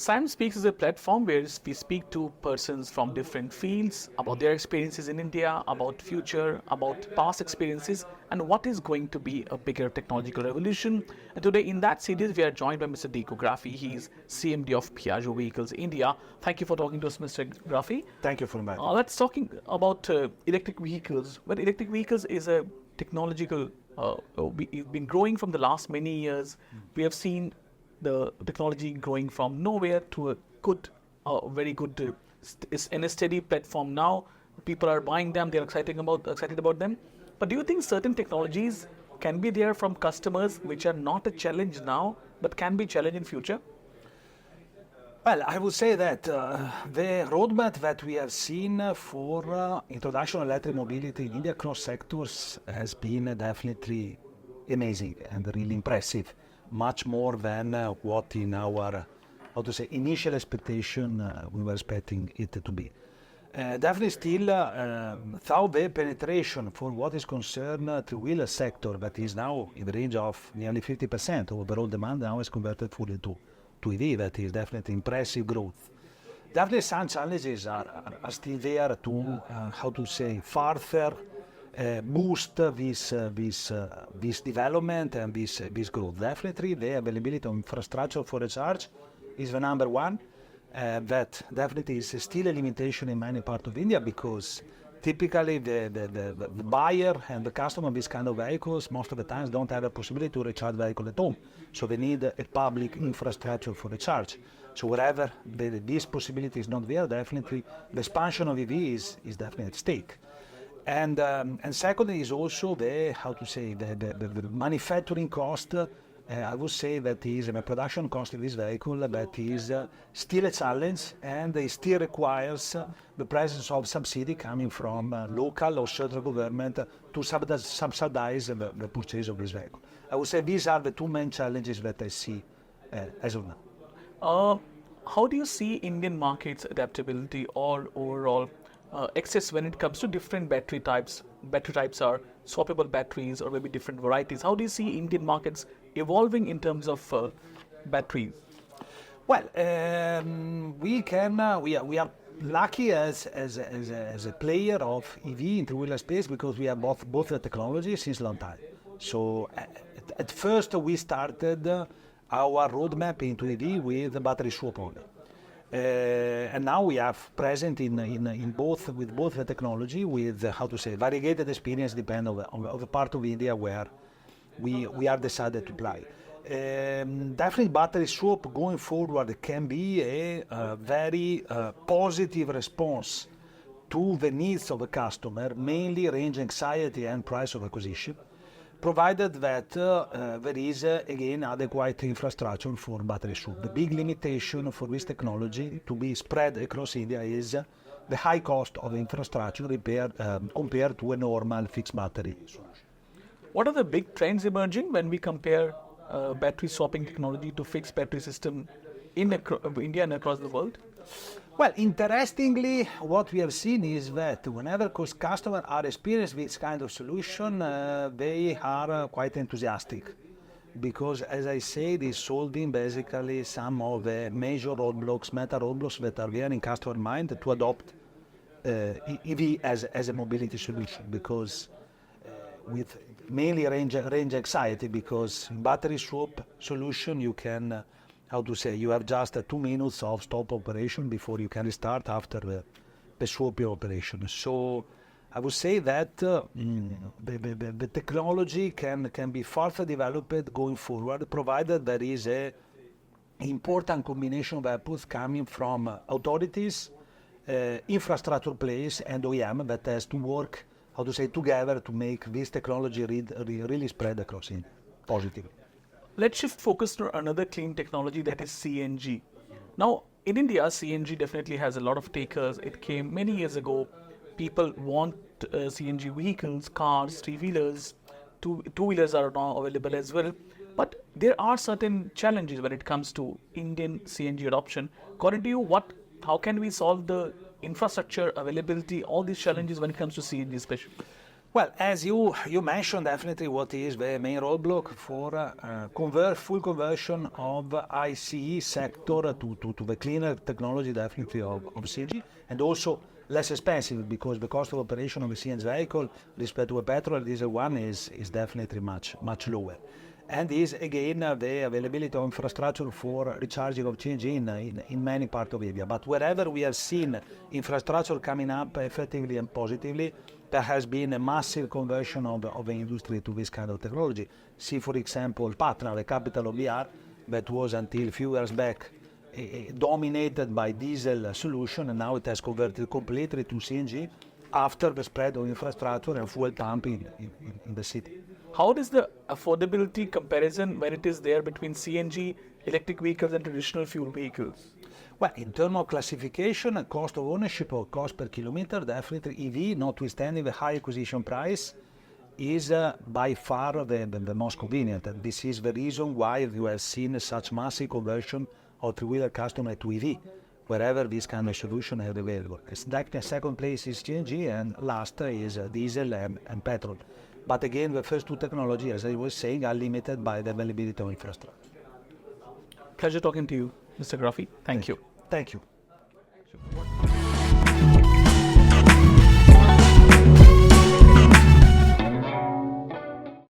SIAM Speaks is a platform where we speak to persons from different fields about their experiences in India, about future, about past experiences, and what is going to be a bigger technological revolution. And today in that series, we are joined by Mr. Graffi. He is CMD of Piaggio Vehicles India. Thank you for talking to us, Mr. Graffi. Thank you for inviting me. Let's talking about electric vehicles. Well, electric vehicles is a technological, it's been growing from the last many years. We have seen the technology growing from nowhere to a good, very good, is in a steady platform now. People are buying them; they are excited about them. But do you think certain technologies can be there from customers which are not a challenge now, but can be challenge in future? Well, I would say that the roadmap that we have seen for introduction of electric mobility in India across sectors has been definitely amazing and really impressive. Much more than what in our, initial expectation we were expecting it to be. Definitely still, through the penetration for what is concerned three-wheeler sector that is now in the range of nearly 50% of overall demand now is converted fully to EV. That is definitely impressive growth. Definitely some challenges are still there to, further boost this development and this growth. Definitely the availability of infrastructure for recharge is the number one. That definitely is still a limitation in many parts of India because typically the buyer and the customer of this kind of vehicles most of the times don't have a possibility to recharge the vehicle at home. So they need a public infrastructure for recharge. So wherever this possibility is not there, definitely the expansion of EV is definitely at stake. And secondly is also the manufacturing cost. I would say that is the production cost of this vehicle that is still a challenge, and it still requires the presence of subsidy coming from local or central government to subsidize the purchase of this vehicle. I would say these are the two main challenges that I see as of now. How do you see Indian market's adaptability or overall access when it comes to different battery types? Battery types are swappable batteries or maybe different varieties. How do you see Indian markets evolving in terms of batteries? Well, we are lucky as a player of EV in three-wheeler space because we have both the technology since a long time. So at first we started our roadmap into EV with the battery swap only. And now we have present in both the technology with variegated experience depending on the part of India where we are decided to apply. Definitely battery swap going forward can be a very positive response to the needs of the customer, mainly range anxiety and price of acquisition, provided that there is again adequate infrastructure for battery swap. The big limitation for this technology to be spread across India is the high cost of infrastructure compared to a normal fixed battery solution. What are the big trends emerging when we compare battery swapping technology to fixed battery system in India and across the world? Well, interestingly, what we have seen is that whenever customers are experiencing this kind of solution, they are quite enthusiastic because, as I said, it's solving basically some of the major roadblocks, meta roadblocks that are there in customer mind to adopt EV as a mobility solution because with mainly range anxiety because in battery swap solution you can you have just 2 minutes of stop operation before you can restart after the swapping operation. So I would say that the technology can be further developed going forward, provided there is a important combination of outputs coming from authorities, infrastructure players, and OEM that has to work together to make this technology really spread across India positively. Let's shift focus to another clean technology that is CNG. Now, in India, CNG definitely has a lot of takers. It came many years ago. People want CNG vehicles, cars, three-wheelers. Two-wheelers are now available as well. But there are certain challenges when it comes to Indian CNG adoption. According to you, how can we solve the infrastructure availability, all these challenges when it comes to CNG especially? Well, as you mentioned, definitely what is the main roadblock for full conversion of ICE sector to the cleaner technology, definitely of CNG, and also less expensive because the cost of operation of a CNG vehicle respect to a petrol diesel one is definitely much lower. And is again the availability of infrastructure for recharging of CNG in many parts of India. But wherever we have seen infrastructure coming up effectively and positively, there has been a massive conversion of the industry to this kind of technology. See, for example, Patna, the capital of Bihar, that was until a few years back dominated by diesel solution, and now it has converted completely to CNG after the spread of infrastructure and fuel pump in the city. How does the affordability comparison when it is there between CNG, electric vehicles and traditional fuel vehicles? Well, in terms of classification, cost of ownership or cost per kilometer, definitely EV, notwithstanding the high acquisition price, is by far the most convenient. And this is the reason why you have seen such massive conversion of three-wheeler customer to EV, wherever this kind of solution is available. Second place is CNG, and last is diesel and petrol. But again, the first two technologies, as I was saying, are limited by the availability of infrastructure. Pleasure talking to you, Mr. Graffi. Thank you. Thank you.